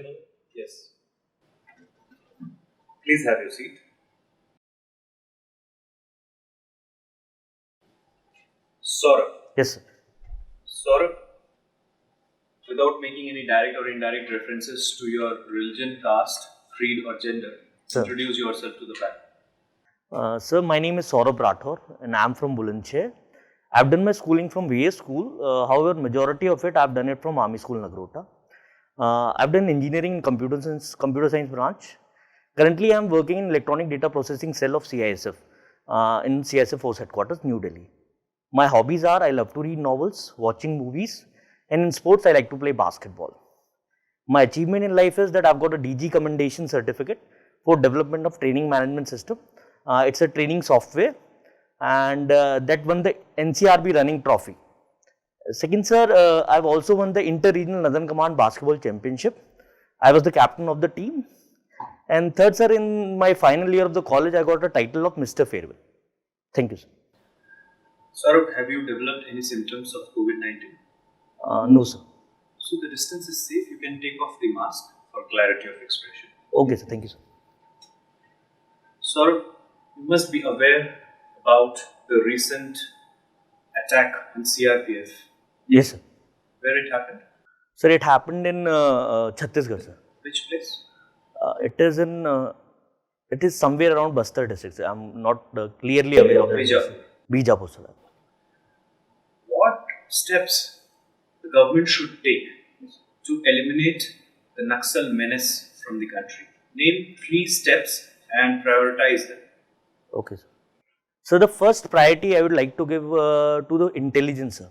Karol? Yes. Please have your seat. Saurabh. Yes, sir. Saurabh, without making any direct or indirect references to your religion, caste, creed, or gender, Sir. introduce yourself to the panel. Sir, my name is Saurabh Rathour and I am from Bulandshahr. I've done my schooling from VA school. However, majority of it I've done it from Army School, Nagrota. I've done engineering in computer science branch. Currently, I'm working in electronic data processing cell of CISF in CISF Force Headquarters, New Delhi. My hobbies are I love to read novels, watching movies, and in sports I like to play basketball. My achievement in life is that I've got a DG commendation certificate for development of training management system. It's a training software and that won the NCRB running trophy. Second, sir, I've also won the Inter-Regional Northern Command Basketball Championship. I was the captain of the team. And third, sir, in my final year of the college, I got a title of Mr. Farewell. Thank you, sir. Saurabh, have you developed any symptoms of COVID-19? No, sir. So the distance is safe. You can take off the mask for clarity of expression. Okay, sir. Thank you, sir. Saurabh, you must be aware about the recent attack on CRPF. Yes, sir. Where it happened? Sir, it happened in Chhattisgarh, sir. Which place? It is somewhere around Bastar district. I'm not clearly aware of Bijapur. Bijapur, sir. What steps the government should take to eliminate the Naxal menace from the country? Name 3 steps and prioritize them. Okay, sir. So the first priority I would like to give to the intelligence, sir.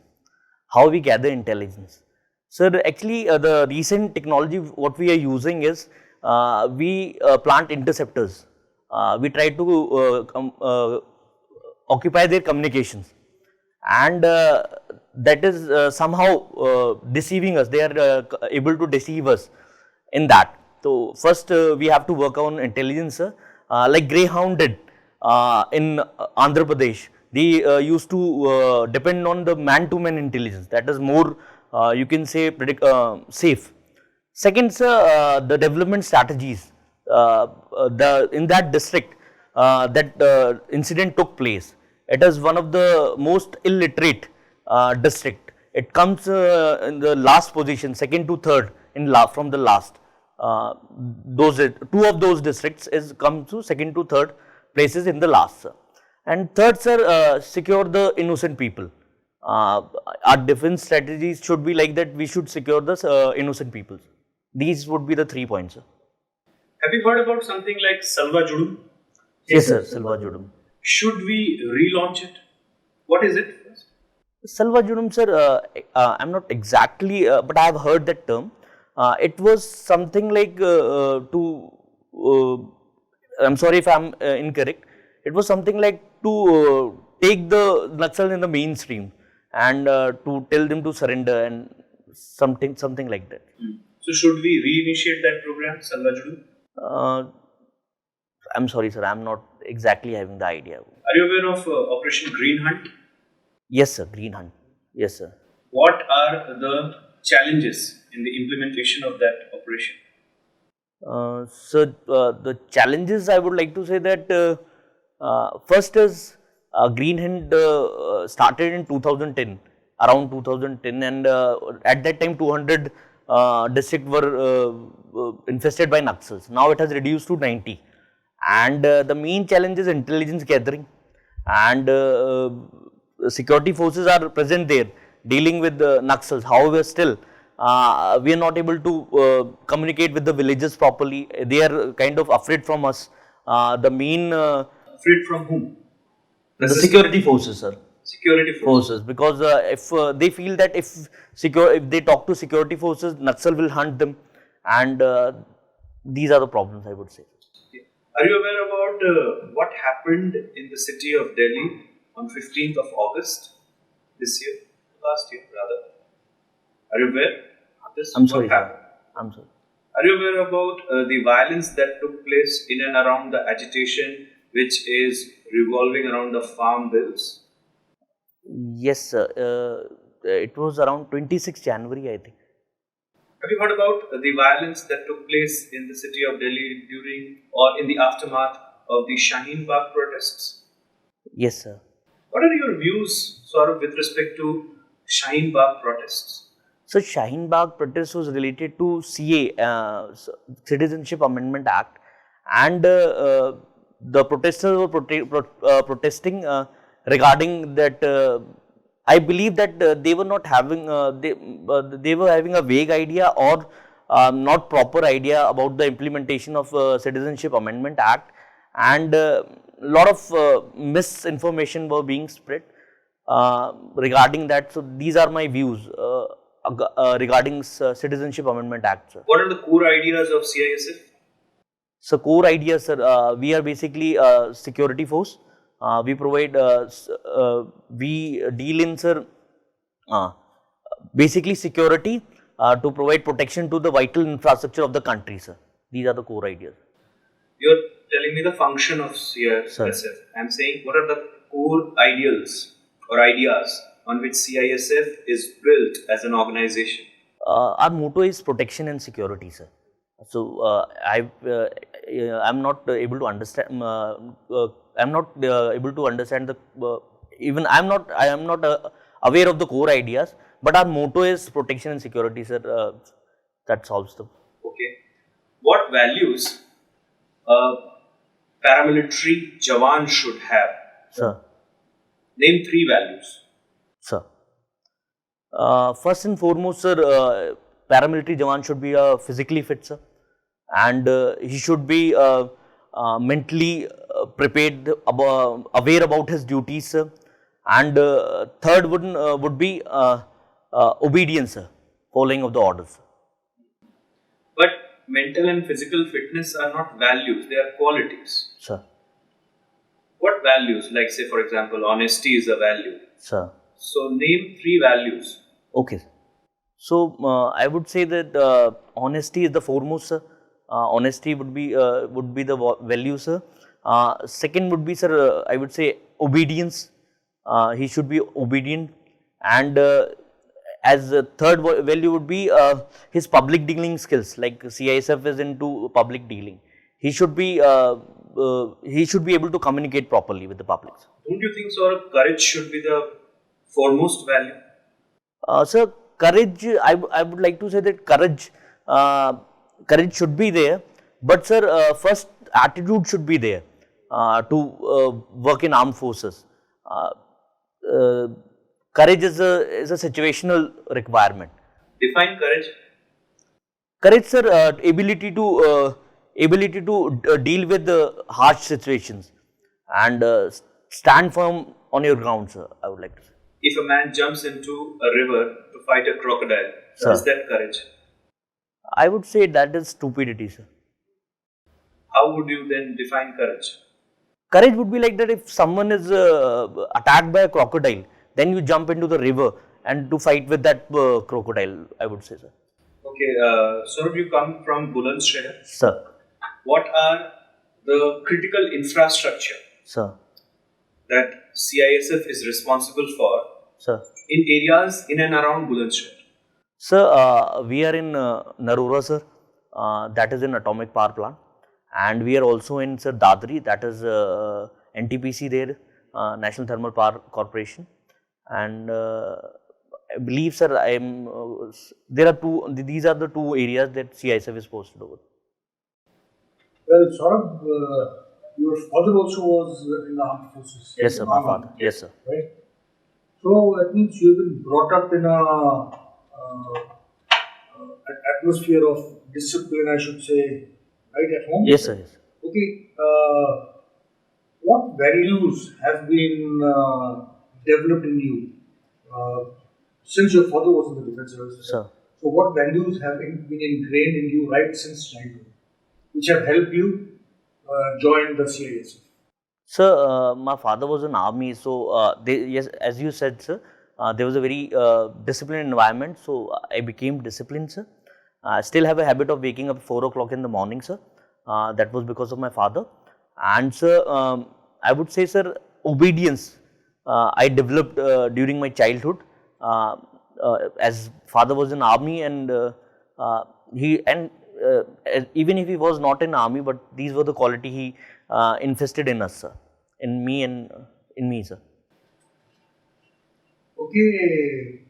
How we gather intelligence. Sir, actually the recent technology what we are using is we plant interceptors. We try to occupy their communications, and that is somehow deceiving us. They are able to deceive us in that. So first we have to work on intelligence, like Greyhound did in Andhra Pradesh. They used to depend on the man-to-man intelligence. That is more, you can say, safe. Second, sir, the development strategies. In that district, that incident took place. It is one of the most illiterate district. It comes in the last position, second to third from the last. Those 2 of those districts come to second to third places in the last, sir. And third, sir, secure the innocent people. Our defense strategies should be like that. We should secure the innocent people. These would be the 3 points, sir. Have you heard about something like Salva Judum? Yes, sir. Salva Judum. Should we relaunch it? What is it? Salva Judum, sir, I'm not exactly, but I have heard that term. It was something like I'm sorry if I'm incorrect. It was something like to take the Naxal in the mainstream and to tell them to surrender and something like that. So should we reinitiate that program, Salva Judum? I'm sorry, sir. I'm not exactly having the idea. Are you aware of Operation Green Hunt? Yes, sir. Green Hunt. Yes, sir. What are the challenges in the implementation of that operation? So the challenges I would like to say that first is Green Hunt started in 2010, around 2010, and at that time 200 districts were infested by Naxals. Now it has reduced to 90, and the main challenge is intelligence gathering, and security forces are present there dealing with the Naxals. However, still we are not able to communicate with the villagers properly. They are kind of afraid from us. The main afraid from whom? The security forces, sir. Security forces. Because if they feel that if they talk to security forces, Naxal will hunt them, and these are the problems, I would say. Okay. Are you aware about what happened in the city of Delhi on 15th of August this year, last year rather? Are you aware of this? I'm sorry. I'm sorry. Are you aware about the violence that took place in and around the agitation which is revolving around the farm bills? Yes, sir. It was around 26 January, I think. Have you heard about the violence that took place in the city of Delhi during or in the aftermath of the Shaheen Bagh protests? Yes, sir. What are your views, Saurabh, with respect to Shaheen Bagh protests? So Shaheen Bagh protest was related to CA, Citizenship Amendment Act, and the protesters were protesting regarding that. I believe that they were not having they were having a vague idea or not proper idea about the implementation of Citizenship Amendment Act, and lot of misinformation were being spread regarding that. So these are my views regarding Citizenship Amendment Act, sir. What are the core ideas of CISF? So core ideas, sir, we are basically security force. We provide, we deal in, sir, uh, basically security to provide protection to the vital infrastructure of the country, sir. These are the core ideas. You're telling me the function of CISF. Sir. I'm saying what are the core ideals or ideas on which CISF is built as an organization? Our motto is protection and security, sir. So I'm not able to understand. I'm not able to understand the even I am not aware of the core ideas. But our motto is protection and security, sir. That solves the. Okay. What values a paramilitary Jawan should have? Sir. Name 3 values. Sir. First and foremost, sir, paramilitary Jawan should be physically fit, sir, and he should be mentally prepared, aware about his duties, sir. And third would be obedience, sir, following of the orders. But mental and physical fitness are not values; they are qualities. Sir. What values? Like, say, for example, honesty is a value. Sir. So, name 3 values. Okay. So I would say that honesty is the foremost, sir. Honesty would be the value, sir. Second would be, sir, I would say obedience. He should be obedient, and as a third value would be his public dealing skills. Like CISF is into public dealing. He should be able to communicate properly with the public. Don't you think, sir, courage should be the foremost value? Sir, courage, I would like to say that courage should be there, but sir, first attitude should be there to work in armed forces. Courage is a situational requirement. Define courage. Courage, sir, ability to deal with the harsh situations and stand firm on your ground, sir. I would like to say. If a man jumps into a river to fight a crocodile, Sir. is that courage? I would say that is stupidity, sir. How would you then define courage? Courage would be like that if someone is attacked by a crocodile, then you jump into the river and to fight with that crocodile, I would say, sir. Okay, Saurabh, you come from Bulandshahr. Sir. What are the critical infrastructure Sir. that CISF is responsible for Sir. in areas in and around Bulandshahr? Sir, we are in Narora, sir. That is an atomic power plant. And we are also in, sir, Dadri, that is NTPC there, National Thermal Power Corporation. And I believe, sir, there are these are the 2 areas that CISF is posted over. Well, Saurabh, your father also was in the armed forces. Yes, sir, my father. Yes, sir. Right? So that means you've been brought up in an atmosphere of discipline, I should say, right at home? Yes, sir. Yes. Okay. What values have been developed in you since your father was in the defense service? Sir. So what values have been ingrained in you right since childhood, which have helped you join the CISF? Sir, my father was in army, so yes, as you said, sir, there was a very disciplined environment, so I became disciplined, sir. I still have a habit of waking up at 4 o'clock in the morning, sir. That was because of my father. And sir, I would say, sir, obedience I developed during my childhood. As father was in army, and Even if he was not in army, but these were the quality he invested in us, sir, in me and in me, sir. Okay,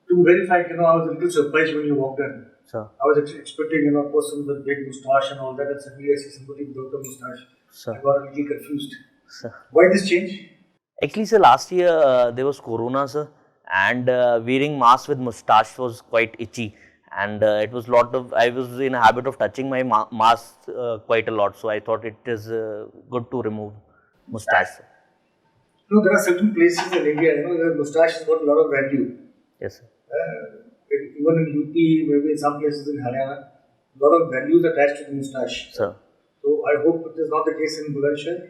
to verify, I was a little surprised when you walked in. Sir, I was expecting, a person with big moustache and all that, and suddenly I see somebody without a moustache. sir, I got a little confused. sir. Why this change? Actually, sir, last year there was corona, sir, and wearing mask with mustache was quite itchy, and it was lot of. I was in a habit of touching my mask quite a lot, so I thought it is good to remove mustache, sir. There are certain places in India, where moustache has got a lot of value. Yes, sir. Even in UP, maybe in some places in Haryana, a lot of values attached to the moustache. Sir. So I hope it is not the case in Bulandshahr.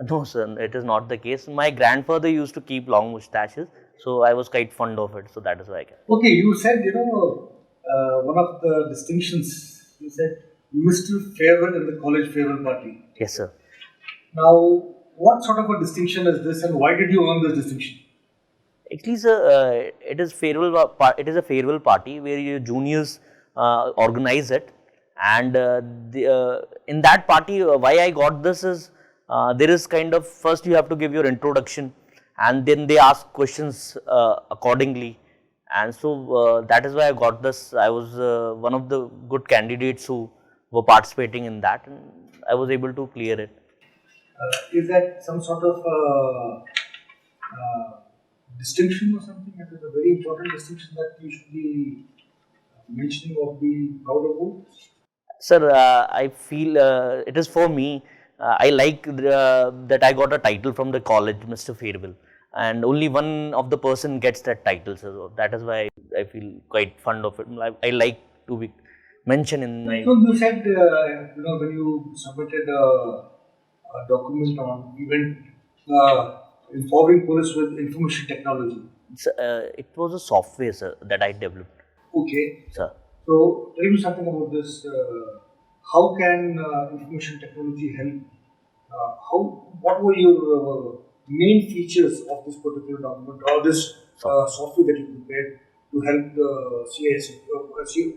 No, sir, it is not the case. My grandfather used to keep long mustaches, so I was quite fond of it. So that is why I kept. Okay, you said, one of the distinctions, you said Mr. Farewell in the college farewell party. Yes, sir. Now, what sort of a distinction is this, and why did you earn this distinction? Actually, sir, it is farewell. It is a farewell party where your juniors organize it, and in that party, why I got this is there is kind of first you have to give your introduction, and then they ask questions accordingly, and so that is why I got this. I was one of the good candidates who were participating in that, and I was able to clear it. Is that some sort of distinction or something? It is a very important distinction that you should be mentioning or be proud of? Sir, I feel it is for me. I like that I got a title from the college, Mr. Farewell, and only one of the person gets that title. So that is why I feel quite fond of it. I like to be mentioned in my. So you said, when you submitted a document on event empowering police with information technology. It was a software, sir, that I developed. Okay. Sir. So tell me something about this. How can information technology help? What were your main features of this particular document or this software that you prepared to help the CIS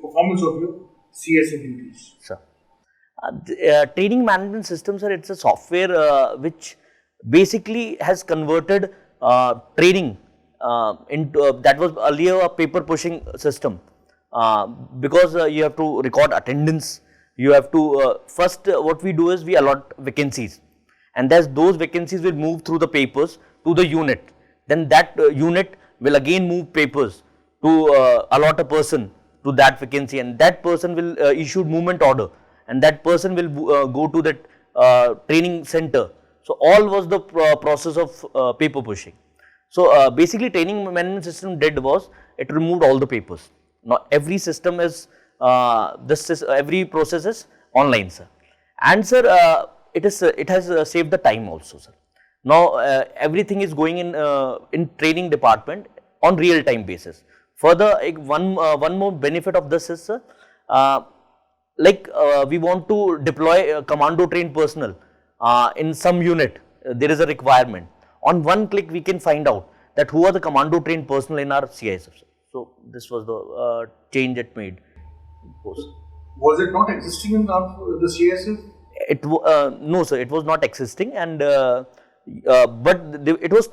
performance of your CIS duties? Sir. Training management system, sir, it's a software which basically has converted training into that was earlier a paper pushing system because you have to record attendance. You have to first what we do is we allot vacancies, and as those vacancies will move through the papers to the unit, then that unit will again move papers to allot a person to that vacancy, and that person will issue movement order, and that person will go to that training center. So all was the process of paper pushing. So basically training management system did was it removed all the papers. Now every system is every process is online, sir, and sir it has saved the time also, sir. Now everything is going in training department on real time basis. Further, one more benefit of this is, sir, we want to deploy commando trained personnel in some unit. There is a requirement. On one click, we can find out that who are the commando trained personnel in our CISF. So this was the change it made. Was it not existing in the CISF? No, sir. It was not existing, and but it was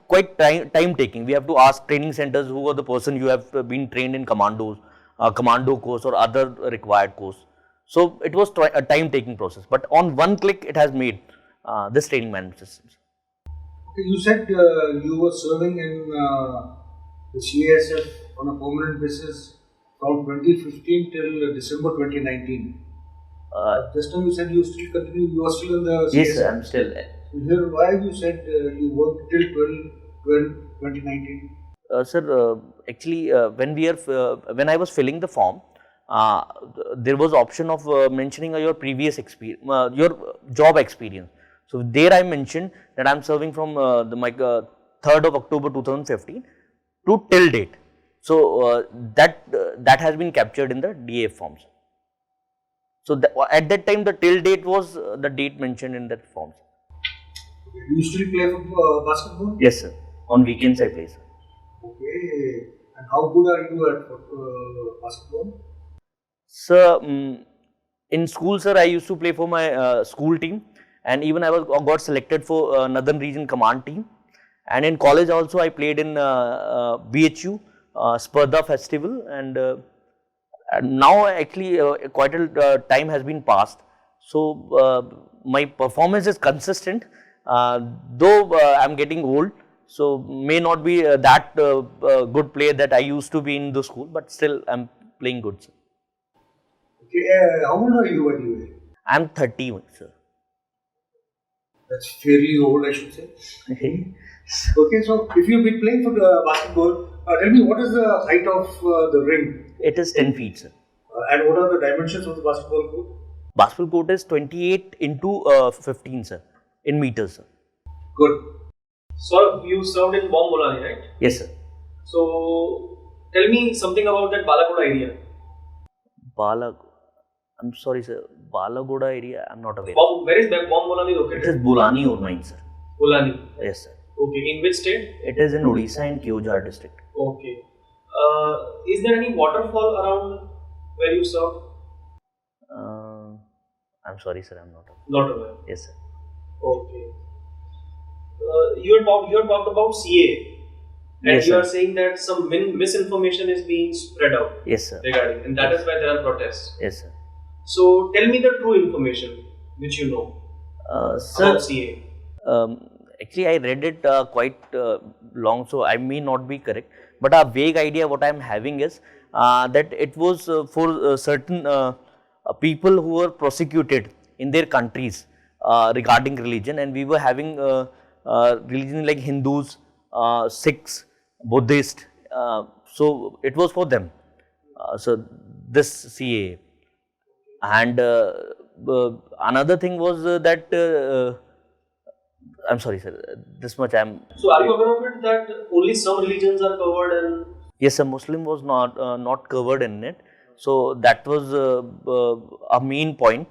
quite time taking. We have to ask training centers who are the person you have been trained in commandos, commando course or other required course. So it was a time taking process, but on one click it has made this training management system. Okay, you said you were serving in the CASF on a permanent basis from 2015 till December 2019. This time you said you still continue, you are still in the CASF. Yes, sir, I am still. So here, why have you said you worked till 2019? Sir, actually, when I was filling the form, there was option of mentioning your previous experience, your job experience. So there I mentioned that I am serving from my 3rd of October 2015 to till date. So that has been captured in the DAF forms. So at that time the till date was the date mentioned in that forms. Okay. Do you still play basketball? Yes, sir. On weekends I play, sir. Okay. And how good are you at basketball? So, in school, sir, I used to play for my school team, and even I got selected for Northern Region Command team. And in college also, I played in BHU Sparda Festival, and now actually quite a time has been passed. So my performance is consistent, though I'm getting old. So may not be that good player that I used to be in the school, but still I'm playing good, sir. Okay, how old are you anyway? I'm 30, sir. That's fairly old, I should say. Okay, so if you've been playing for basketball, tell me what is the height of the ring? It is 10 feet, sir. And what are the dimensions of the basketball court? Basketball court is 28 into 15, sir, in meters, sir. Good. So you served in Bomb Bolani, right? Yes, sir. So tell me something about that Balakoda area. I'm sorry, sir. Balagoda area, I'm not aware. Where is that Bomb Bolani located? It is Bolani or mine, sir. Bolani. Yes, sir. Okay. In which state? It is in Odisha and Keonjhar district. Okay. Is there any waterfall around where you served? I'm sorry, sir. I'm not aware. Not aware. Yes, sir. Okay. You had talked about CA, and Yes, you sir. are saying that some misinformation is being spread out Yes, sir. regarding, and that is why there are protests. Yes, sir. So tell me the true information which you know Sir, about CA. actually, I read it quite long, so I may not be correct. But a vague idea what I am having is that it was for certain people who were prosecuted in their countries regarding religion, and we were having religion like Hindus, Sikhs, Buddhist. So it was for them. So this CAA. And another thing was that I'm sorry, sir. This much I'm. So are you aware of it that only some religions are covered and Yes, sir. Muslim was not covered in it. So that was a main point.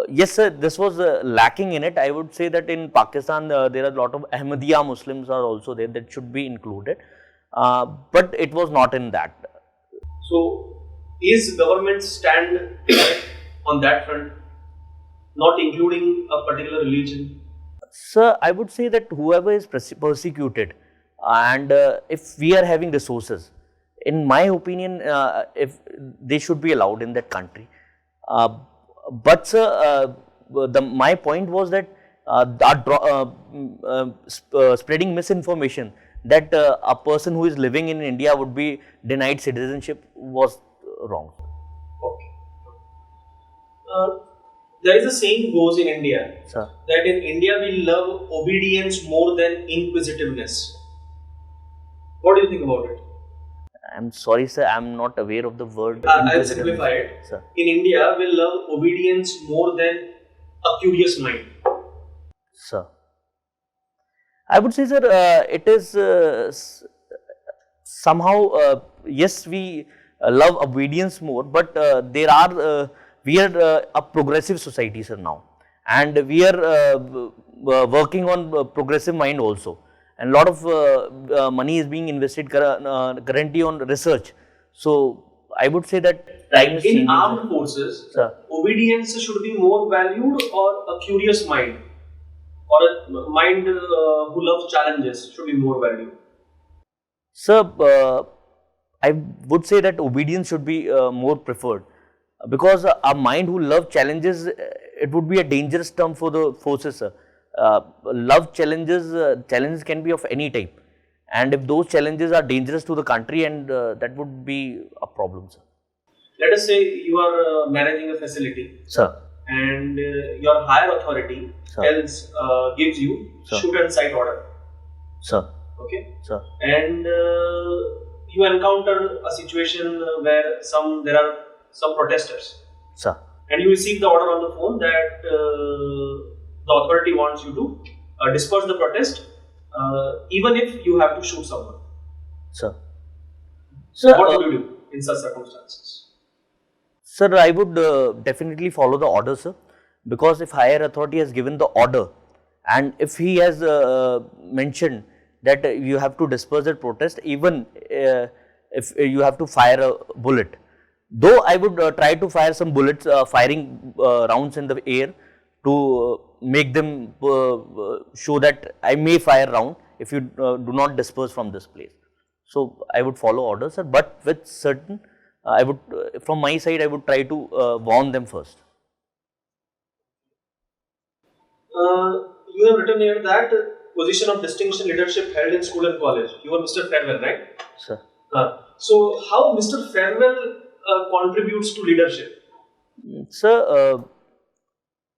Yes, sir. This was lacking in it. I would say that in Pakistan there are a lot of Ahmadiyya Muslims are also there that should be included, but it was not in that. so is government stand on that front, not including a particular religion? Sir, I would say that whoever is persecuted, and if we are having resources, in my opinion, if they should be allowed in that country. But sir, my point was that spreading misinformation that a person who is living in India would be denied citizenship was wrong. Okay. There is a saying goes in India Sir. that in India we love obedience more than inquisitiveness. What do you think about it? I'm sorry, sir. I'm not aware of the word. I'll inquisitiveness. simplify it. Sir. In India, we love obedience more than a curious mind. Sir. I would say, sir, it is somehow, yes, we love obedience more, but we are a progressive society, sir, now. And we are working on progressive mind also. And a lot of money is being invested currently on research. So, I would say that time is changing. In armed forces, Sir. obedience should be more valued, or a curious mind, or a mind who loves challenges should be more valued? Sir, I would say that obedience should be more preferred, because a mind who loves challenges, it would be a dangerous term for the forces, sir. Love challenges, challenges can be of any type, and if those challenges are dangerous to the country, and that would be a problem, sir. Let us say you are managing a facility, Sir. and your higher authority tells, gives you Sir. shoot and sight order. Sir. Okay, Sir. and you encounter a situation where there are some protesters, Sir. and you receive the order on the phone that the authority wants you to disperse the protest, even if you have to shoot someone. Sir. Sir, What would you do in such circumstances? Sir, I would definitely follow the order, sir, because if higher authority has given the order, and if he has mentioned that you have to disperse that protest, even if you have to fire a bullet, Though I would try to fire some bullets, firing rounds in the air to make them show that I may fire round if you do not disperse from this place. So I would follow orders, sir, but with certain, I would, from my side, I would try to warn them first. You have written here that position of distinction leadership held in school and college. You are Mr. Farewell, right? Sir. So how Mr. Farewell contributes to leadership? Sir,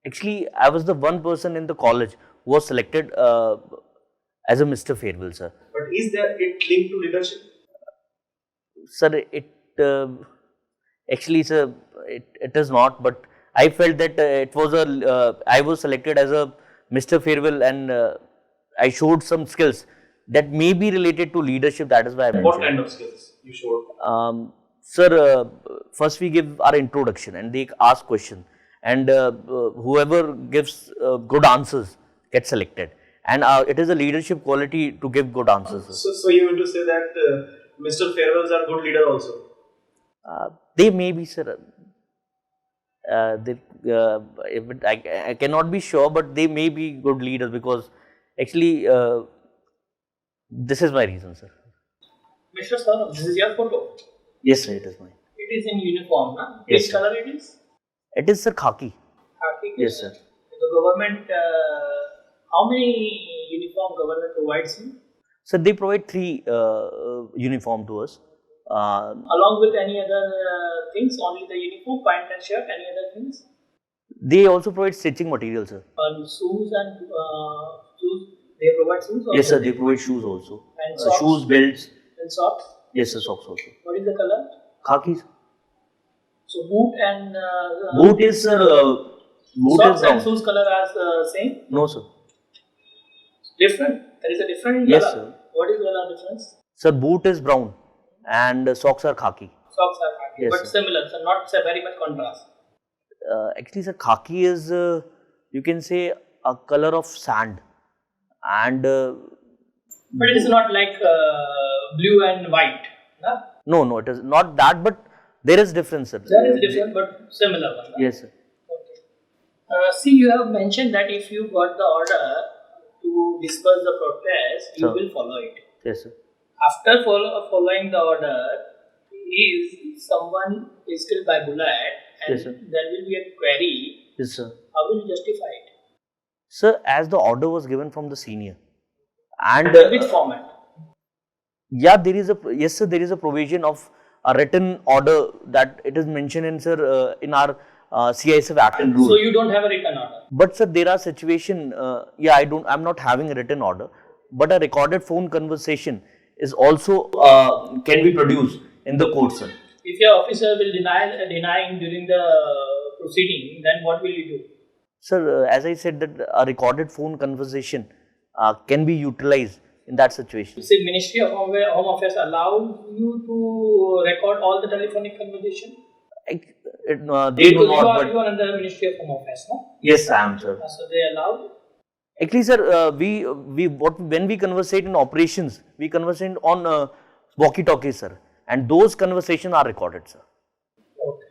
actually, I was the one person in the college who was selected as a Mr. Farewell, sir. But is there it linked to leadership? Sir, actually, sir, it is not, but I felt that it was I was selected as a Mr. Farewell and I showed some skills that may be related to leadership. That is why I mentioned. What kind of skills you showed? Sir, first we give our introduction and they ask question, and whoever gives good answers gets selected. And it is a leadership quality to give good answers. So you mean to say that Mr. Farewells are good leader also? They may be, sir. I cannot be sure, but they may be good leaders because actually this is my reason, sir. Mr. Saurabh, this is your photo. Yes, sir, it is mine. It is in uniform, na? Yes, Which sir. color it is? It is, sir, khaki. Khaki. Yes, sir. The government, how many uniform government provides you? So they provide 3 uniform to us. Along with any other things, only the uniform, pant and shirt, any other things? They also provide stitching material, sir. Shoes and shoes, they provide shoes also? Yes, sir, they provide shoes also. And socks? Shoes, belts. And socks? Yes, sir, socks also. What is the color? Khaki. So boot and Boot is, sir, boot socks is and brown. shoes color are same? No, sir. Different? There is a different Yes, color? sir. What is the color difference? Sir, boot is brown and socks are khaki. Socks are khaki, Yes, but sir. similar, so not very much contrast. Actually, sir, khaki is, you can say, a color of sand. And But it is not like blue and white. Na? no, it is not that, but there is difference, sir. There is different but similar one. Na? Yes, sir. Okay. See, you have mentioned that if you got the order to disperse the protest, you Sir. will follow it. Yes, sir. After following the order, if someone is killed by bullet and Yes, sir. there will be a query, Yes, sir. how will you justify it? Sir, as the order was given from the senior, and Which format? yeah, there is a provision of a written order that it is mentioned in, sir, in our CISF Act and rule. So you don't have a written order. But sir, there are situation. I'm not having a written order, but a recorded phone conversation is also can be produced in the court, sir. If your officer will denying during the proceeding, then what will you do? Sir, as I said that a recorded phone conversation can be utilized in that situation. See, Ministry of Home Affairs allows you to record all the telephonic conversation? They do Because not. you are under the Ministry of Home Affairs, no? Yes, I am, sir. So they allow? Actually, sir, when we conversate in operations, we conversate on walkie-talkies, sir, and those conversations are recorded, sir. Okay.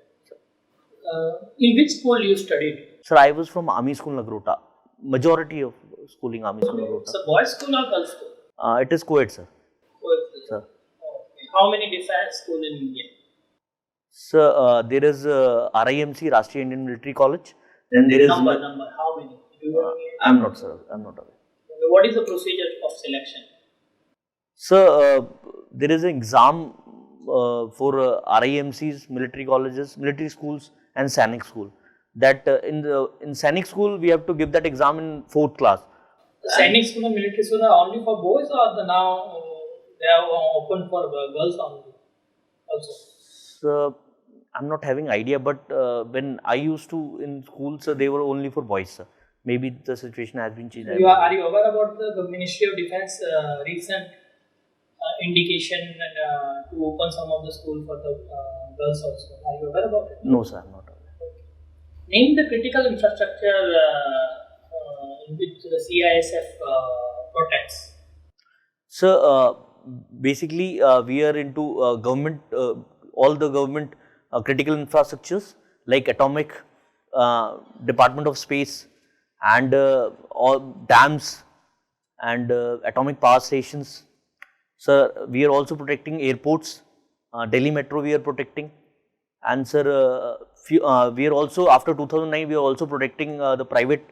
In which school you studied? Sir, I was from Army School, Nagrota. Majority of schooling Army School, Nagrota. It's a boys' school or girls' school? It is co-ed, sir. Sir. Okay. How many defense schools in India? Sir, there is RIMC, Rashtriya Indian Military College. Then there is Number, how many? Do you know any? I'm not, sir. I'm not aware. What is the procedure of selection? Sir, there is an exam for RIMCs, military colleges, military schools, and Sainik school. That in Sainik school we have to give that exam in 4th class. The Sainik school and military school are only for boys, or now they are open for girls only also? So, I'm not having idea, but when I used to in school, sir, they were only for boys, sir. Maybe the situation has been changed. Are you aware about the Ministry of Defence recent indication to open some of the school for the girls also? Are you aware about it? No, sir, I'm not aware. Name the critical infrastructure in which the CISF protects. So, basically, we are into government, all the government critical infrastructures like atomic, Department of Space, and all dams and atomic power stations. Sir, we are also protecting airports. Delhi Metro we are protecting, and sir, we are also, after 2009 we are also protecting the private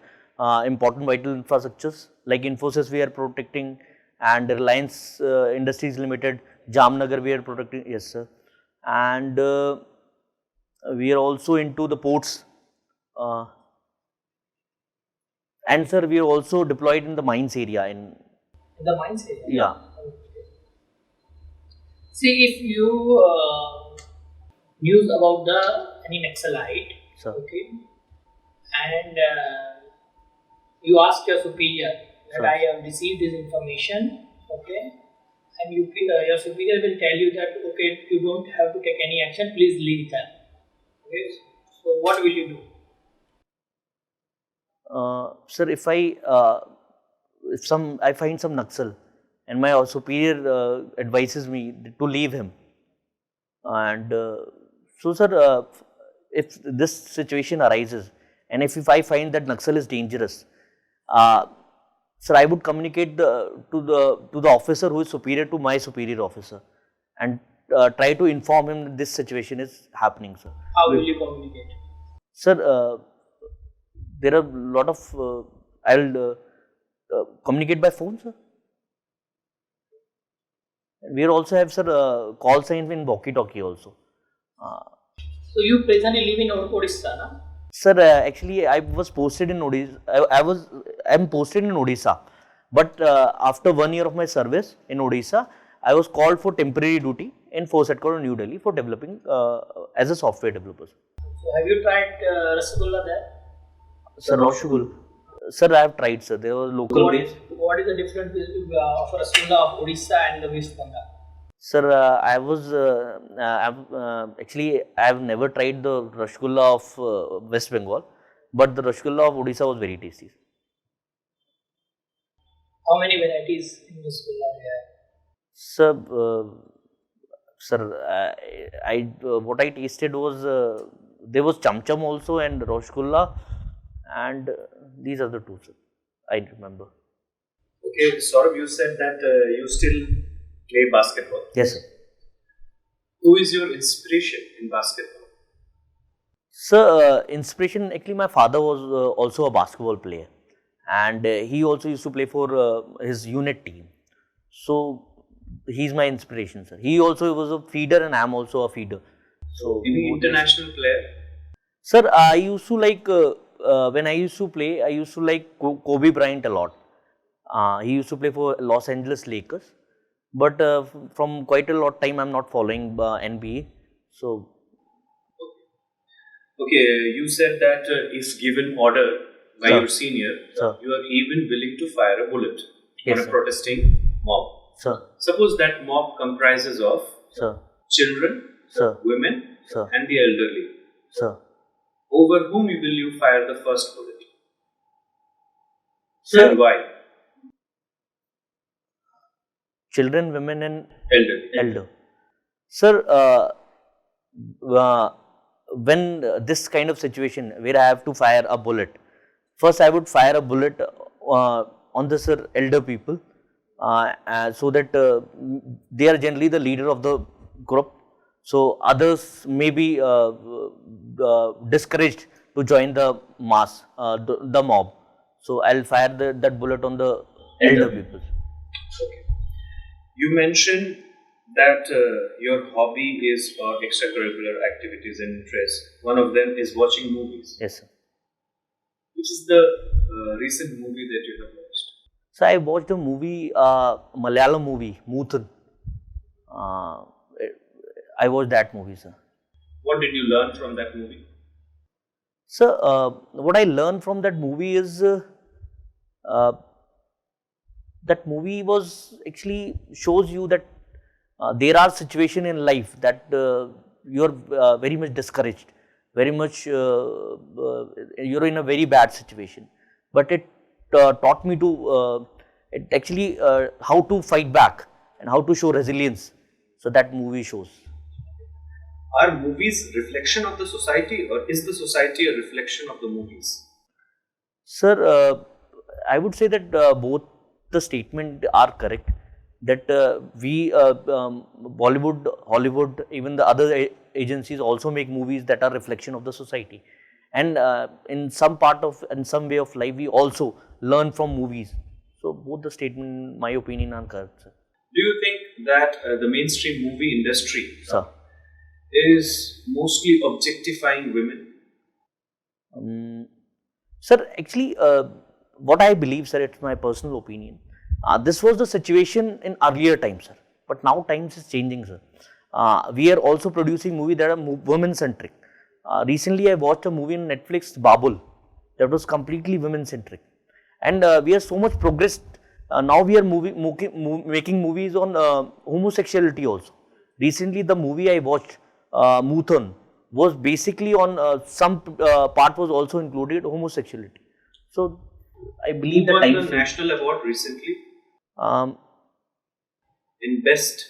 important vital infrastructures like Infosys we are protecting, and Reliance Industries Limited, Jamnagar we are protecting. Yes, sir. And we are also into the ports, and sir, we are also deployed in the mines area. In The mines area. yeah, Okay. See, if you news about the any Naxalite, sir. okay, and you ask your superior that Sir. I have received this information, okay, and your superior will tell you that okay, you don't have to take any action, please leave them. Okay, so what will you do? Sir, if I find some Naxal and my superior advises me to leave him, and so sir, if this situation arises and if I find that Naxal is dangerous, sir, I would communicate to the officer who is superior to my superior officer, and try to inform him that this situation is happening, sir. How will you communicate? Sir, there are a lot of, I'll communicate by phone, sir. We also have, sir, call sign in walkie-talkie also. So you presently live in Odisha, na? Sir, actually, I was posted in Odisha. I'm posted in Odisha, but after 1 year of my service in Odisha, I was called for temporary duty in Force Headquarters New Delhi for developing as a software developer. So have you tried Rasgulla there? Sir, Roshgul. Sir, I have tried, sir. There was local base. What is the difference of Rasgulla of Odisha and the West Bengal? Sir, I have never tried the Rasgulla of West Bengal, but the Rasgulla of Odisha was very tasty. How many varieties in Rasgulla there? What I tasted was there was cham cham also and Rasgulla, and these are the two, sir. I remember. Okay, Saurabh, you said that you still play basketball. Yes, sir. Who is your inspiration in basketball? Sir, inspiration, actually my father was also a basketball player, and he also used to play for his unit team. So, he's my inspiration, sir. He also was a feeder and I am also a feeder. So, Any international player? sir, I used to like, when I used to play, I used to like Kobe Bryant a lot. He used to play for Los Angeles Lakers, but from quite a lot of time I am not following NBA. So, Okay, you said that if given order by Sir. your senior, Sir. you are even willing to fire a bullet Yes, on a sir. protesting mob. sir, Suppose that mob comprises of sir, children, sir, women, sir, and the elderly. sir. Over whom will you fire the first bullet? Sir. And why? Children, women, and Elderly. elder. Sir, when this kind of situation where I have to fire a bullet, first I would fire a bullet on the, sir, elder people, so that they are generally the leader of the group. So others may be discouraged to join the mass, the mob. So I'll fire that bullet on the elder people. Okay. You mentioned that your hobby is or extracurricular activities and interests. One of them is watching movies. Yes, sir. Which is the recent movie that you have watched? So I watched a movie, Malayalam movie, Muthan. I watched that movie, sir. What did you learn from that movie? So what I learned from that movie is that movie was actually shows you that there are situations in life that you are very much discouraged, very much you're in a very bad situation. But it taught me to it actually how to fight back and how to show resilience. So that movie shows. Are movies reflection of the society, or is the society a reflection of the movies? Sir, I would say that both the statement are correct. That Bollywood, Hollywood, even the other agencies also make movies that are reflection of the society. And in some some way of life, we also learn from movies. So both the statement, in my opinion, are correct, sir. Do you think that the mainstream movie industry Sir. is mostly objectifying women? Sir, actually, what I believe, sir, it's my personal opinion. This was the situation in earlier times, sir. But now times is changing, sir. We are also producing movies that are women-centric. Recently, I watched a movie on Netflix, Babul, that was completely women-centric. And we are so much progressed. Now we are making movies on homosexuality also. Recently, the movie I watched, Muthan, was basically on some part was also included homosexuality. So I believe Who that won time. the national award recently Um, in Best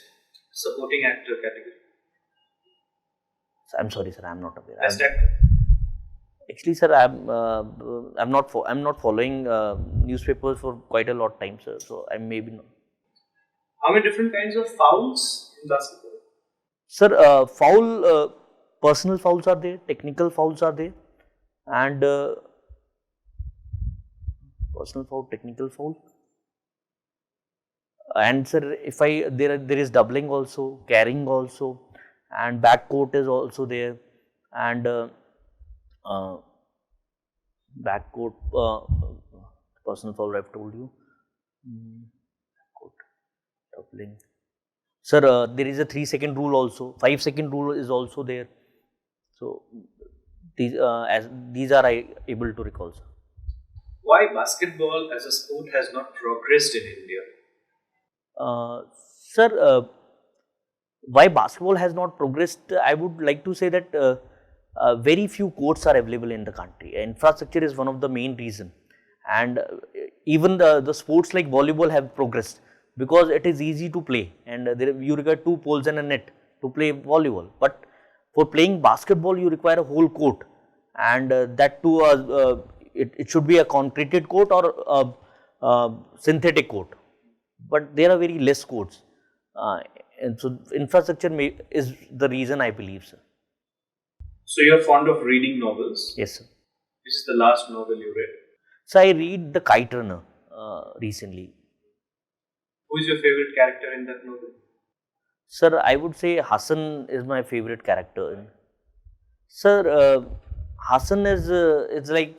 Supporting Actor category? I'm sorry, sir. I'm not aware. Best Actor. Actually, sir, I'm not following newspapers for quite a lot of time, sir. So I maybe not. How many different kinds of fouls in basketball? Sir, personal fouls are there, technical fouls are there, and personal foul, technical foul. And sir, if there is doubling also, carrying also, and backcourt is also there, and backcourt personal foul I've told you. Backcourt, doubling. Sir, there is a 3-second rule also. 5-second rule is also there. So these are I able to recall, sir. Why basketball as a sport has not progressed in India? Sir, why basketball has not progressed? I would like to say that very few courts are available in the country. Infrastructure is one of the main reason, and even the sports like volleyball have progressed because it is easy to play, and you require 2 poles and a net to play volleyball. But for playing basketball, you require a whole court, and that too, it should be a concreted court or a synthetic court. But there are very less courts, and so infrastructure is the reason, I believe, sir. So you're fond of reading novels? Yes, sir. This is the last novel you read. So I read The Kite Runner recently. Who is your favorite character in that novel? Sir, I would say Hassan is my favorite character. Sir, Hassan is it's like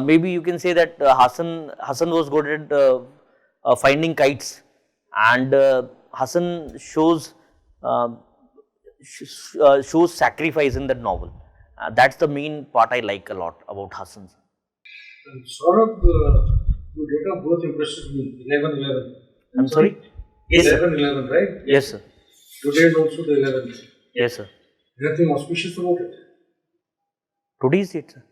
maybe you can say that Hassan was good at finding kites, and Hassan shows sacrifice in that novel. That's the main part I like a lot about Hassan. Saurabh, your date of birth impresses me, 11/11. I'm sorry? Yes, sir. 11/11, right? Yes, sir. Today is also the 11th. Yes, sir. Anything auspicious about it? Today's date, sir?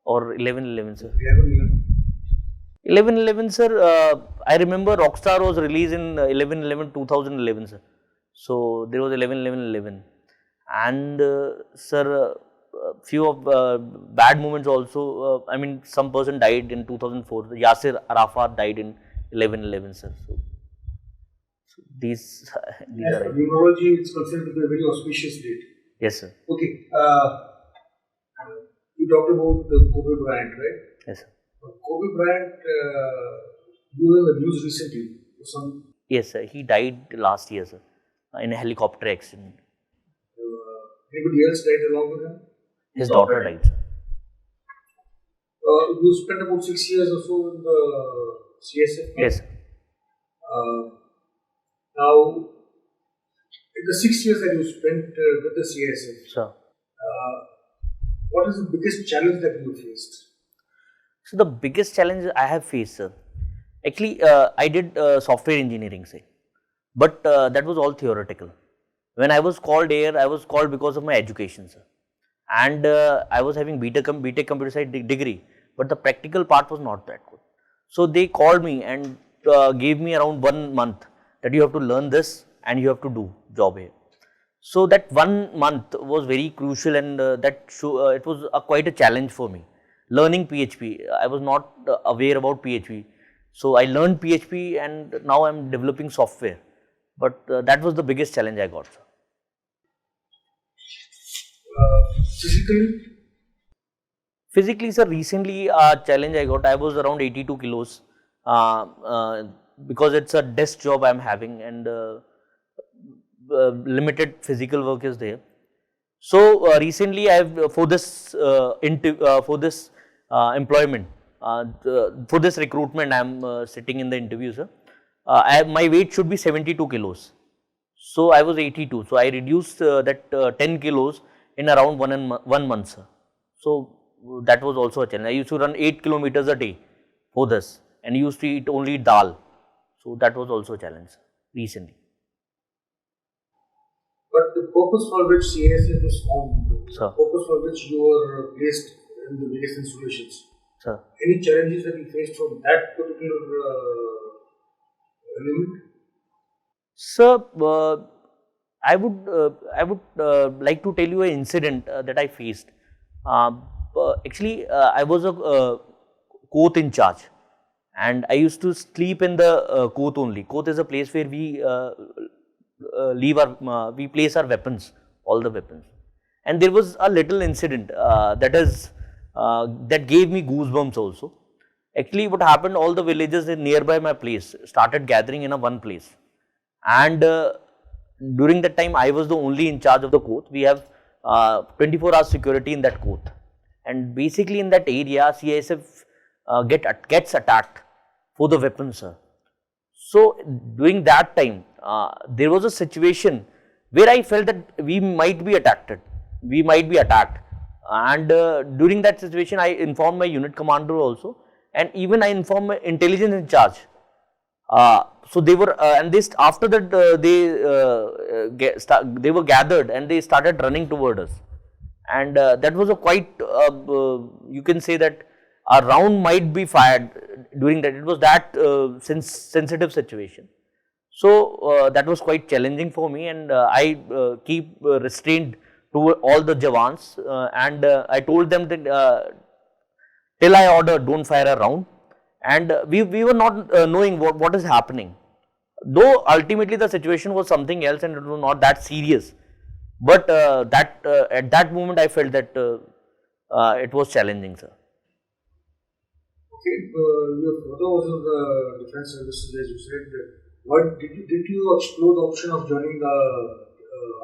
Or 11/11, sir? 11/11. 11/11, sir. I remember Rockstar was released in 11/11/2011, sir. So there was 11/11/11, and sir, few of bad moments also. I mean, some person died in 2004. Yasir Arafat died in 11/11, sir. So these As are for numerology, it's considered to be a very auspicious date. yes, sir. Okay. You talked about Kobe Bryant, right? Yes, sir. Kobe Bryant, you were in the news recently. Yes, sir. He died last year, sir, in a helicopter accident. Anybody else died along with him? His daughter died, sir. You spent about 6 years or so in the CSF. Yes, sir. Now, in the 6 years that you spent with the CSF, Sir. what is the biggest challenge that you faced? So the biggest challenge I have faced, sir, actually I did software engineering, say, but that was all theoretical. When I was called here, I was called because of my education, sir, and I was having BTech computer science degree, but the practical part was not that good. So they called me and gave me around 1 month that you have to learn this and you have to do job here. So that 1 month was very crucial, and it was quite a challenge for me. Learning PHP, I was not aware about PHP. So I learned PHP and now I am developing software. But that was the biggest challenge I got. Physically, Physically, sir, recently a challenge I got, I was around 82 kilos because it's a desk job I'm having, and limited physical work is there. So recently, I've for this employment, for this recruitment, I'm sitting in the interview, sir. My weight should be 72 kilos. So I was 82. So I reduced that 10 kilos in around 1 month, sir. So that was also a challenge. I used to run 8 kilometers a day for this, and used to eat only dal. So that was also a challenge, sir, recently. but the purpose for which CASF is formed, the Sir. purpose for which you were placed in the various installations, Sir. any challenges that you faced from that particular element? Sir, I would like to tell you an incident that I faced. Actually, I was a coach in charge, and I used to sleep in the coach only. Coach is a place where we place our weapons, all the weapons. And there was a little incident that gave me goosebumps also. Actually, what happened? All the villagers in nearby my place started gathering in a one place, and during that time, I was the only in charge of the court. We have 24 hours security in that court, and basically in that area, CISF gets attacked for the weapons, sir. So during that time, there was a situation where I felt that we might be attacked. And during that situation, I informed my unit commander also, and even I informed my intelligence in charge. So they were, and this after that they were gathered and they started running toward us, and that was a quite you can say that a round might be fired during that. It was that sensitive situation. So that was quite challenging for me, and I keep restrained to all the Jawans, and I told them that till I order, don't fire a round. And we were not knowing what is happening. Though ultimately the situation was something else and it was not that serious. But at that moment I felt that it was challenging, sir. Okay, your father was in the defense services, as you said. What did you explore the option of joining the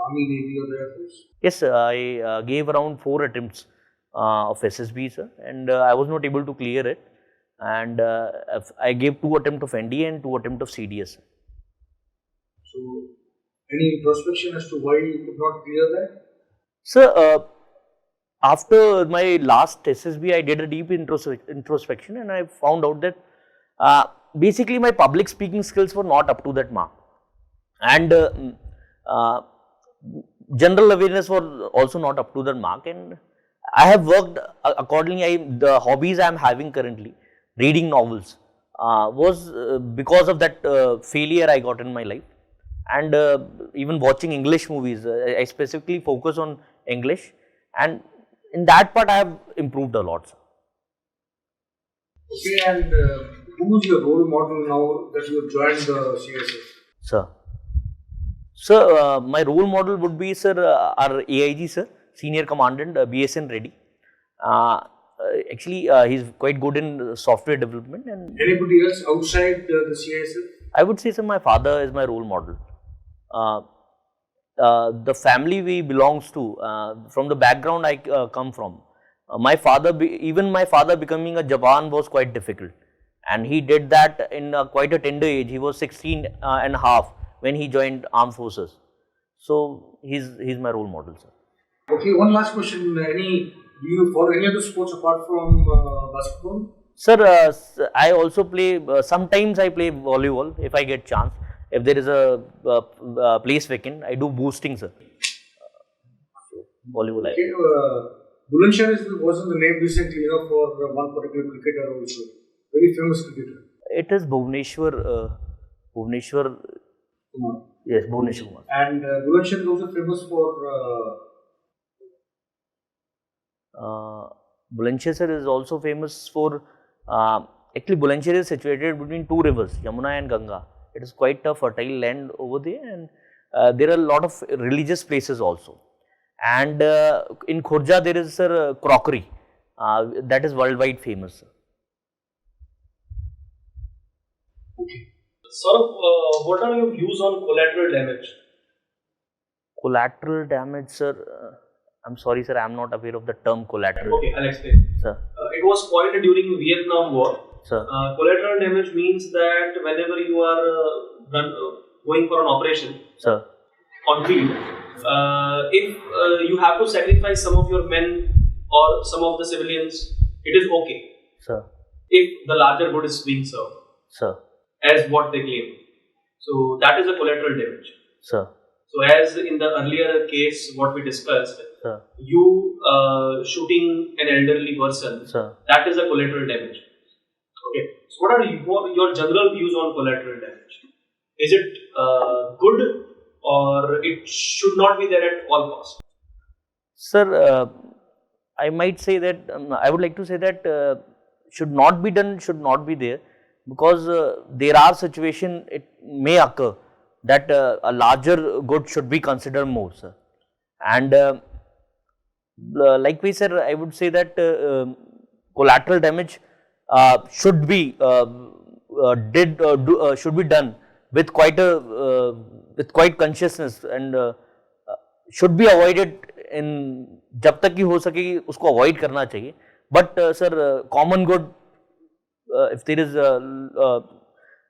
Army, Navy, or the Air Force? Yes, sir, I gave around 4 attempts of SSB, sir, and I was not able to clear it. And I gave 2 attempts of NDA and 2 attempts of CDS. So, any introspection as to why you could not clear that? Sir, after my last SSB, I did a deep introspection, and I found out that basically my public speaking skills were not up to that mark, and general awareness was also not up to that mark. And I have worked accordingly. The hobbies I am having currently, reading novels, was because of that failure I got in my life, and even watching English movies. I specifically focus on English, and in that part I have improved a lot, sir. Okay, and who is your role model now that you have joined the CSF? Sir, my role model would be, sir, our AIG, sir, Senior Commandant, BSN Reddy. Actually, he's quite good in software development. And anybody else outside the CISF? I would say, sir, my father is my role model. The family we belongs to, from the background I come from, even my father becoming a Jawan was quite difficult, and he did that in quite a tender age. He was 16 and a half when he joined armed forces. So he's my role model, sir. Okay, one last question. Do you follow any other sports apart from basketball? Sir, I also play, sometimes I play volleyball if I get chance. If there is a place vacant, I do boosting, sir. Volleyball. Okay, Bulandshahr was in the name recently, for one particular cricketer also. Very famous cricketer. It is Bhuvneshwar. Yes, Bhubaneswar. And Bulandshahr is also famous for Bulandshahr is also famous for, actually Bulandshahr is situated between two rivers, Yamuna and Ganga. It is quite a fertile land over there, and there are a lot of religious places also. And in Khurja there is crockery, that is worldwide famous. okay. Saurabh, what are your views on collateral damage? Collateral damage, sir. I'm sorry, sir. I'm not aware of the term collateral. Okay, I'll explain. Sir. It was coined during Vietnam War. Sir. Collateral damage means that whenever you are going for an operation, Sir. on field, if you have to sacrifice some of your men or some of the civilians, it is okay. Sir. If the larger good is being served, Sir. as what they claim. So that is a collateral damage. Sir. So as in the earlier case, what we discussed, Sir. you shooting an elderly person, Sir. that is a collateral damage. Okay. So what are your general views on collateral damage? Is it good, or it should not be there at all costs? Sir, I might say that, I would like to say that should not be done, should not be there, because there are situations it may occur that a larger good should be considered more, sir. And like we said, I would say that collateral damage should be should be done with quite consciousness, and should be avoided in जब तक कि हो सके उसको avoid करना चाहिए. But sir, common good, if there is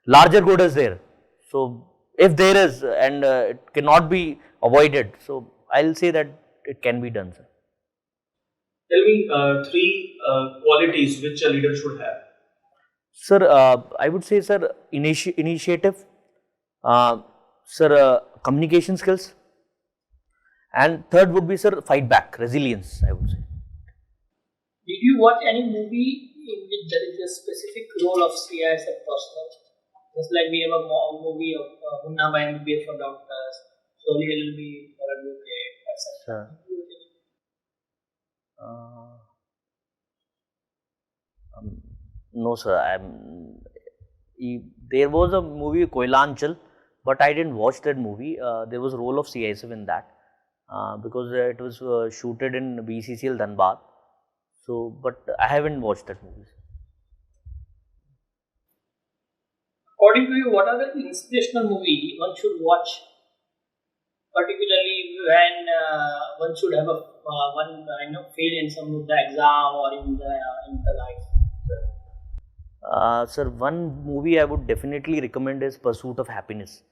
larger good is there, so if there is and it cannot be avoided, so I'll say that it can be done, sir. Tell me three qualities which a leader should have. Sir, I would say, sir, initiative, sir, communication skills, and third would be, sir, fight back, resilience, I would say. Did you watch any movie in which there is a specific role of CAS personnel? Just like we have a movie of Munna Bhai MBBS for doctors, Soli LLB for advocate, etc. No, sir. There was a movie Koilanchal, but I didn't watch that movie. There was a role of CISF in that because it was shooted in BCCL Dhanbad. So, but I haven't watched that movie. According to you, what are the inspirational movie one should watch, particularly when one should have fail in some of the exam or in the life? Sir, one movie I would definitely recommend is Pursuit of Happiness.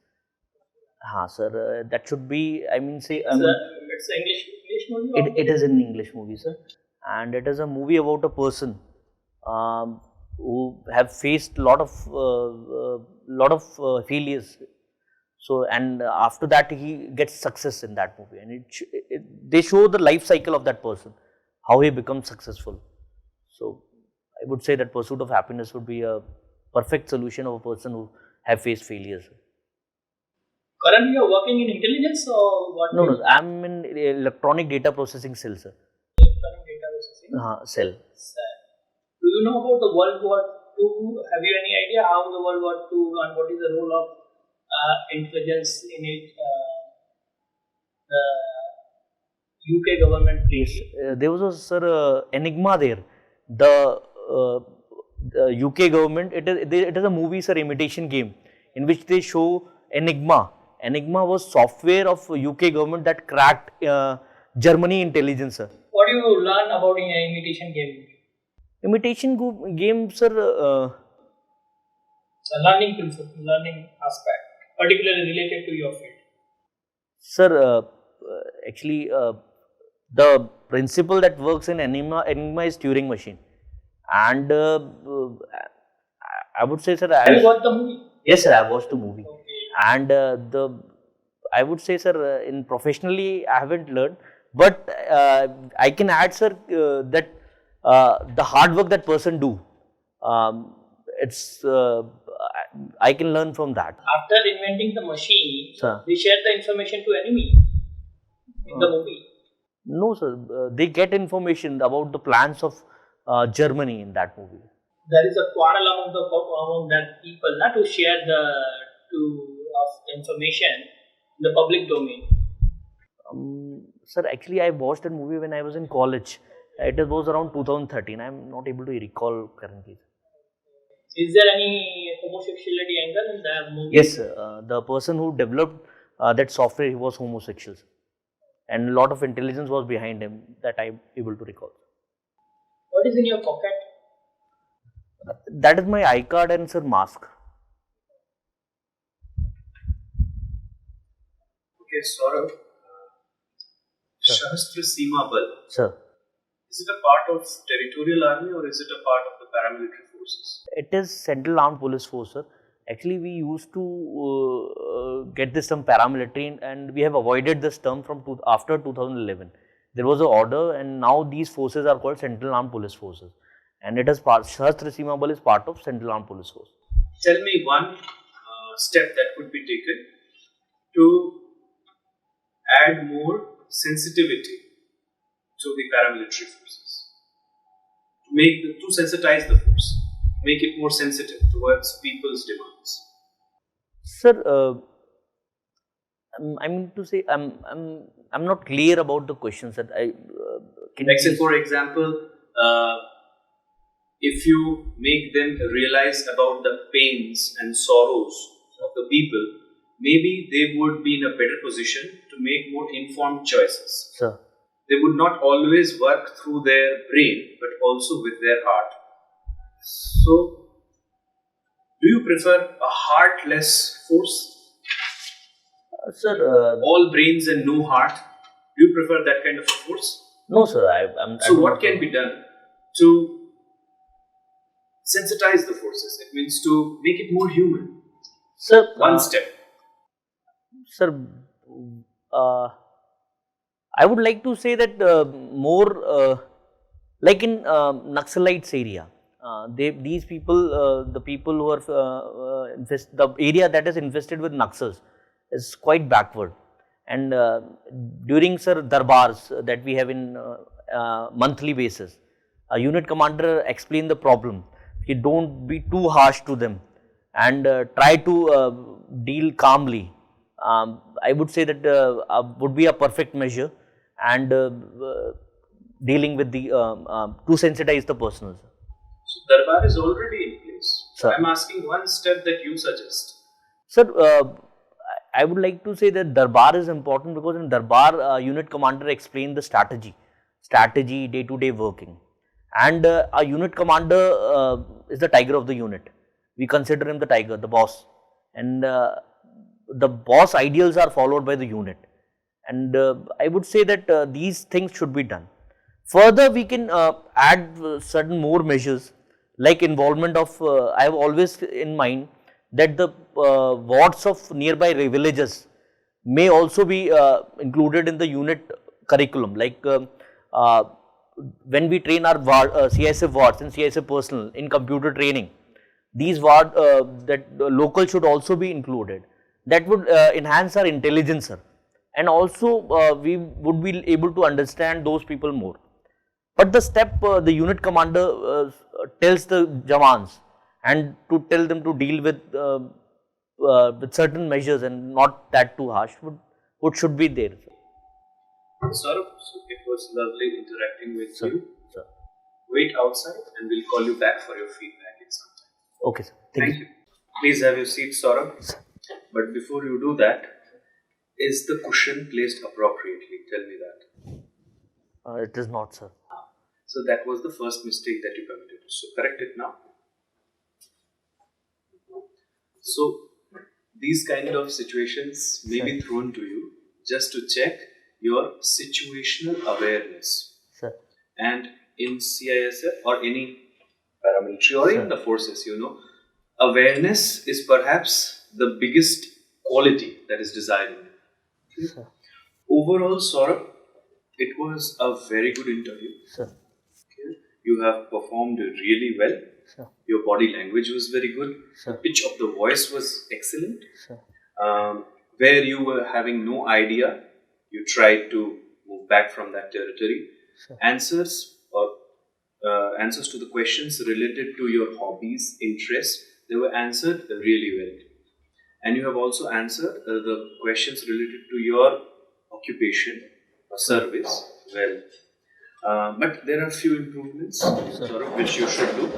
Sir, that should be, I mean, say... it's an English movie? It is an English movie, sir. And it is a movie about a person who have faced lot of failures. So, and after that he gets success in that movie, and they show the life cycle of that person, how he becomes successful. So, I would say that Pursuit of Happiness would be a perfect solution of a person who have faced failures. Currently, you are working in intelligence or what? No, I am in electronic data processing cell, sir. Electronic data processing? Cell. Do you know about the World War II? Have you any idea how the World War II and what is the role of intelligence in it? The UK government played? There was a, sir, enigma there. The UK government, it is a movie, sir, imitation game, in which they show Enigma. Enigma was software of UK government that cracked Germany intelligence, sir. What do you learn about in an imitation game? Imitation game, sir. Learning principle, learning aspect, particularly related to your field. Sir, actually, the principle that works in Enigma is Turing machine, and I would say, sir, Have you watched the movie? Yes, sir, I watched the movie. Okay. And I would say, sir, in professionally I haven't learned, but I can add, sir, that the hard work that person do, it's I can learn from that. After inventing the machine, Sir. they shared the information to enemy in the movie. No, sir. They get information about the plans of Germany in that movie. There is a quarrel among that people not to share the of information in the public domain. Sir, actually, I watched that movie when I was in college. It was around 2013. I am not able to recall currently. Is there any homosexuality angle in the movie? Yes, the person who developed that software, he was homosexual. And a lot of intelligence was behind him that I am able to recall. What is in your pocket? That is my iCard and sir mask. Okay, Saurabh. Shastra Seema Bal. Sir. Is it a part of territorial army or is it a part of the paramilitary forces? It is Central Armed Police Force, sir. Actually, we used to get this term paramilitary, and we have avoided this term from after 2011. There was an order, and now these forces are called Central Armed Police Forces, and it is part. Shastra Seema Bal is part of Central Armed Police Force. Tell me one step that could be taken to add more sensitivity to the paramilitary forces, to sensitize the force, make it more sensitive towards people's demands. Sir, I mean to say, I'm not clear about the questions that I. Like say, for example, if you make them realize about the pains and sorrows of the people, maybe they would be in a better position to make more informed choices. Sir. They would not always work through their brain, but also with their heart. So, do you prefer a heartless force? Sir, all brains and no heart. Do you prefer that kind of a force? No, sir. So, what can be done to sensitize the forces? It means to make it more human. Sir, one step. Sir, I would like to say that more like in Naxalites area, these people, the people who are the area that is infested with Naxals is quite backward. And during sir darbars that we have in monthly basis, a unit commander explained the problem. You don't be too harsh to them and try to deal calmly. I would say that would be a perfect measure, and dealing with the to sensitize the personals. So darbar is already in place. Sir. I am asking one step that you suggest. Sir, I would like to say that darbar is important because in darbar unit commander explained the strategy, day-to-day working, and a unit commander is the tiger of the unit. We consider him the tiger, the boss, and the boss ideals are followed by the unit, and I would say that these things should be done. Further, we can add certain more measures like involvement of, I have always in mind that the wards of nearby villages may also be included in the unit curriculum, like when we train our CISF wards and CISF personnel in computer training, these ward that local should also be included. That would enhance our intelligence, sir, and also we would be able to understand those people more. But the step the unit commander tells the Jawans and to tell them to deal with certain measures and not that too harsh would should be there. Saurabh, so it was lovely interacting with Sir. you. Sir. Wait outside and we'll call you back for your feedback in some time. Okay, sir. Thank you. Please have your seat, Saurabh. Sir. But before you do that, is the cushion placed appropriately? Tell me that. It is not, sir. So that was the first mistake that you committed. So correct it now. So these kind of situations may be thrown to you just to check your situational awareness. Sir. And in CISF or any paramilitary or in the forces, awareness is perhaps the biggest quality that is desired. Sir. Overall, Saurabh, it was a very good interview. Sir. You have performed really well. Sure. Your body language was very good. Sure. The pitch of the voice was excellent. Sure. Where you were having no idea, you tried to move back from that territory. Sure. Answers to the questions related to your hobbies, interests, they were answered really well. And you have also answered the questions related to your occupation or service well. But there are few improvements Saurabh, which you should do.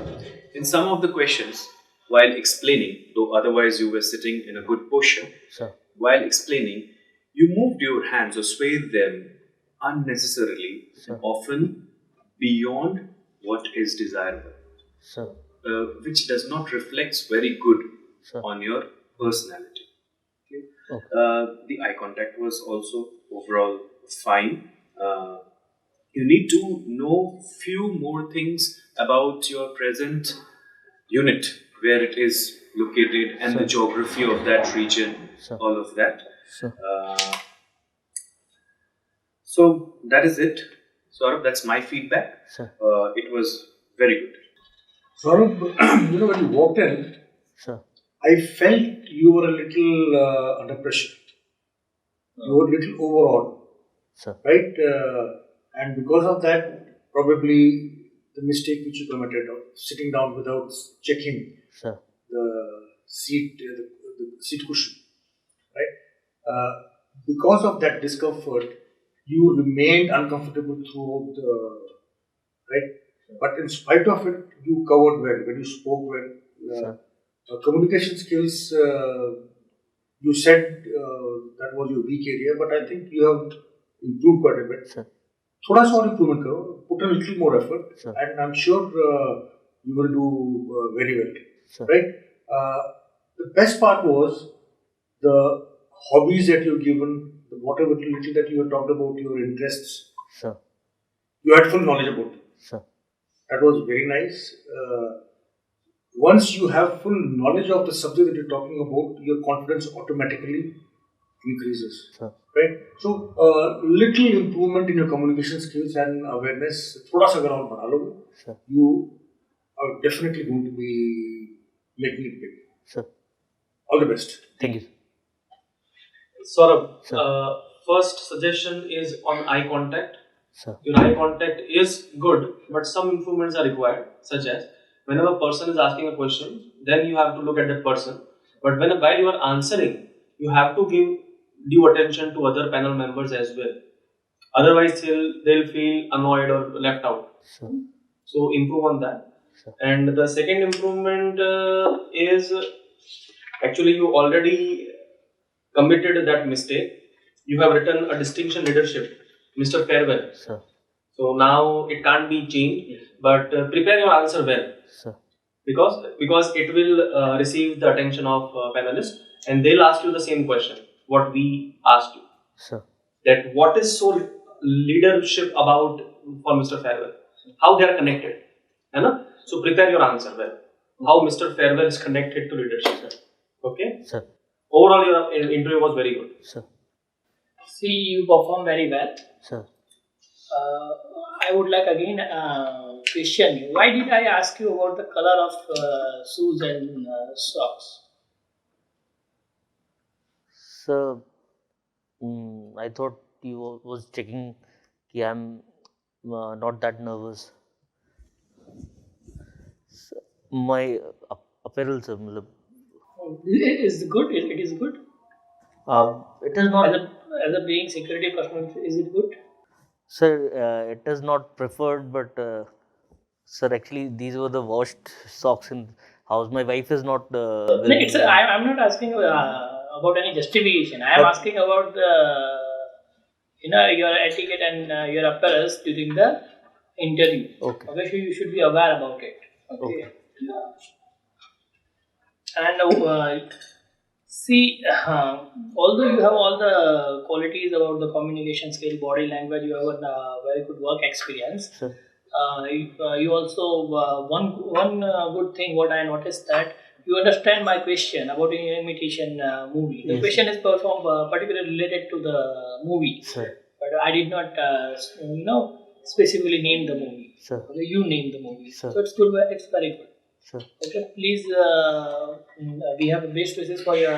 In some of the questions, while explaining, though otherwise you were sitting in a good posture, Sure. while explaining, you moved your hands or swayed them unnecessarily, and often beyond what is desirable, Sure. which does not reflect very good Sure. on your personality. Okay. Okay. The eye contact was also overall fine. You need to know few more things about your present unit, where it is located, and the geography of that region, Sure. all of that. Sure. So that is it. Saurabh, that's my feedback. Sure. It was very good. Saurabh, when you walked in, Sure. I felt you were a little under pressure. You were a little overawed, Sure. right? And because of that, probably the mistake which you committed of sitting down without checking Sure. the seat cushion, right? Because of that discomfort, you remained uncomfortable throughout the right. But in spite of it, you covered well. When you spoke well, Sure. communication skills. You said that was your weak area, but I think you have improved quite a bit. Sure. थोड़ा सा और improvement करो, put a little more effort, Sure. and I'm sure you will do very well. Sure. Right? The best part was the hobbies that you've given, whatever little that you have talked about, your interests. Sure. You had full knowledge about it. Sure. That was very nice. Once you have full knowledge of the subject that you're talking about, your confidence automatically increases. Sure. Right? So, little improvement in your communication skills and awareness, thoda sa agar aur badha loge, Sure. you are definitely going to be making it big. Sure. All the best. Thank you. Saurabh, Sure. first suggestion is on eye contact. Sure. Your eye contact is good, but some improvements are required, such as whenever a person is asking a question, then you have to look at that person. But while you are answering, you have to give due attention to other panel members as well. Otherwise, they'll feel annoyed or left out. Sure. So improve on that. Sure. And the second improvement is actually you already committed that mistake. You have written a distinction leadership, Mr. Farewell. Sure. So now it can't be changed, but prepare your answer well, Sure. because it will receive the attention of panelists, and they'll ask you the same question what we asked you. Sure. That what is so leadership about for Mr. Farewell? How they are connected, So prepare your answer well. How Mr. Farewell is connected to leadership. Okay. Sure. Overall, your interview was very good. Sure. See, you perform very well. Sure. I would like again question you. Why did I ask you about the color of shoes and socks? So, I thought you was checking कि I'm not that nervous. So, my apparel, sir, मतलब, Is good? It is good. it is not. As a being security personnel, is it good? Sir, it is not preferred, but sir, actually, these were the washed socks in house. My wife is not. No, I'm not asking about any justification. I am asking about the, your etiquette and your appearance during the interview. Okay. Obviously, you should be aware about it. Okay. And see, although you have all the qualities about the communication skill, body language, you have a very good work experience. Sure. You also one good thing what I noticed that you understand my question about imitation movie. The Yes. question is particularly related to the movie, Sure. but I did not specifically name the movie. Sure. You name the movie, Sure. so it's good. It's very good. Sure. Okay, please, we have a base basis for your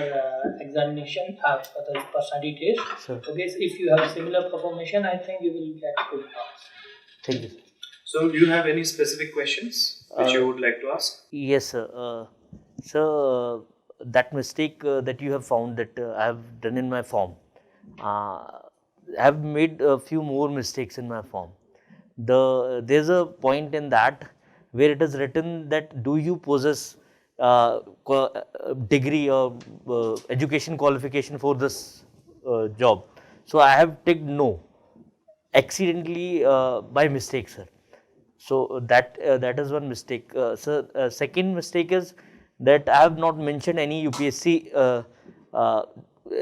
examination for the personality test. Sure. Okay, so if you have similar performation, I think you will get good marks. Thank you, sir. So, do you have any specific questions which you would like to ask? Yes, sir. Sir, that mistake that you have found that I have done in my form, I have made a few more mistakes in my form. There's a point in that where it is written that do you possess degree or education qualification for this job. So I have ticked no accidentally by mistake, sir. So that is one mistake. So second mistake is that I have not mentioned any UPSC. Uh,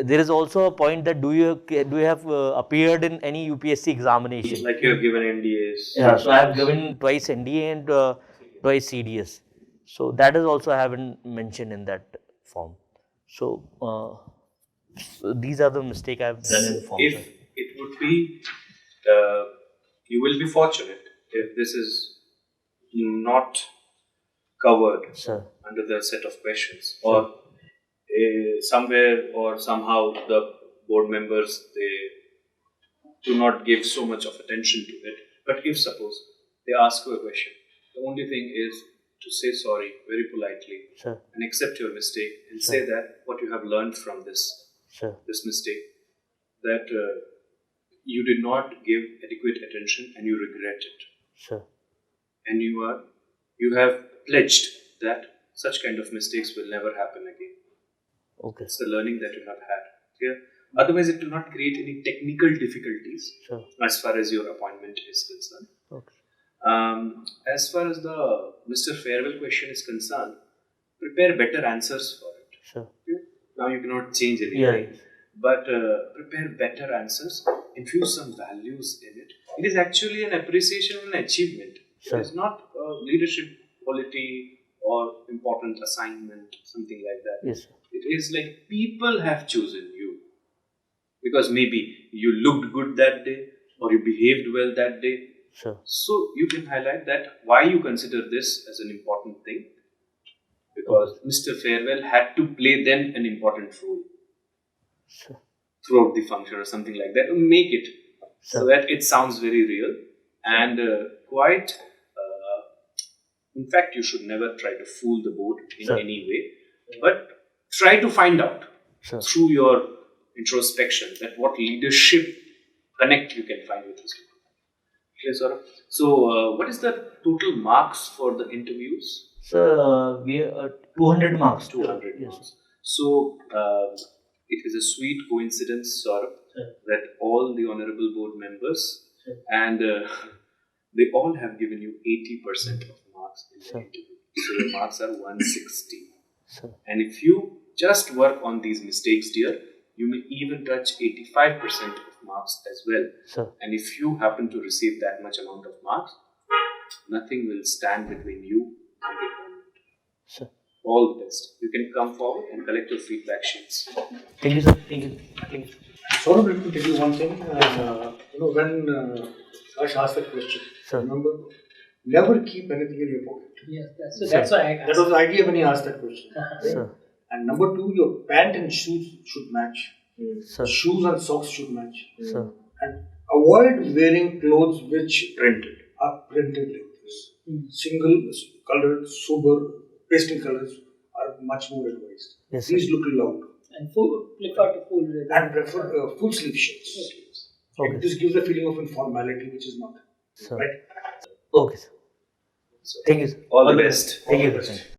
there is also a point that do you have appeared in any UPSC examination? Like you have given NDAs. Yeah, so I have given twice NDA and twice CDS. So that is also I haven't mentioned in that form. So these are the mistake I have done in form. If sir. it would be, you will be fortunate if this is not covered Sir. under the set of questions, or somewhere or somehow the board members, they do not give so much of attention to it. But if suppose they ask you a question, the only thing is to say sorry very politely Sir. and accept your mistake and say that what you have learned from this Sir. mistake, that you did not give adequate attention and you regret it, Sir. and you have pledged that such kind of mistakes will never happen again. Okay. It's the learning that you have had here. Otherwise, it will not create any technical difficulties Sure. as far as your appointment is concerned. Okay. As far as the Mr. Farewell question is concerned, prepare better answers for it. Sure. Now you cannot change anything, Yeah. but prepare better answers, infuse some values in it. It is actually an appreciation and achievement. Sure. It is not a leadership quality or important assignment, something like that. Yes, sir. It is like people have chosen you because maybe you looked good that day or you behaved well that day. Sure. So you can highlight that why you consider this as an important thing, because Mr. Farewell had to play then an important role Sure. throughout the function or something like that. Make it so Sure. that it sounds very real and quite. In fact, you should never try to fool the board in Sure. any way, but try to find out Sure. through your introspection that what leadership connect you can find with this people. Okay, Saurabh. So, what is the total marks for the interviews? So we are 200 marks. 200 Yes. marks. So, it is a sweet coincidence, Saurabh, that all the honorable board members and they all have given you 80% of marks in the Sure. interview. So, your marks are 160. Sure. And if you just work on these mistakes, dear, you may even touch 85% of marks as well. Sure. And if you happen to receive that much amount of marks, nothing will stand between you and the appointment. Sure. All the best. You can come forward and collect your feedback sheets. Thank you, sir. Thank you. Thank you. Saurabh, let me tell you one thing. When Ash asked that question, Sure. remember, never keep anything in your pocket. Yes, that's why I asked. That was the idea when he asked that question. Sure. And number two, your pant and shoes should match. Sure. Shoes and socks should match. Sure. And avoid wearing clothes which are printed like this. Single colored, sober, pastel colors are much more advised. Yes, sir. These look loud. And prefer to full red. And prefer full sleeve shirts. Okay. This gives a feeling of informality, which is not. Sure. Right? Okay, sir. So, Thank you, sir. all the best. Thank you, sir.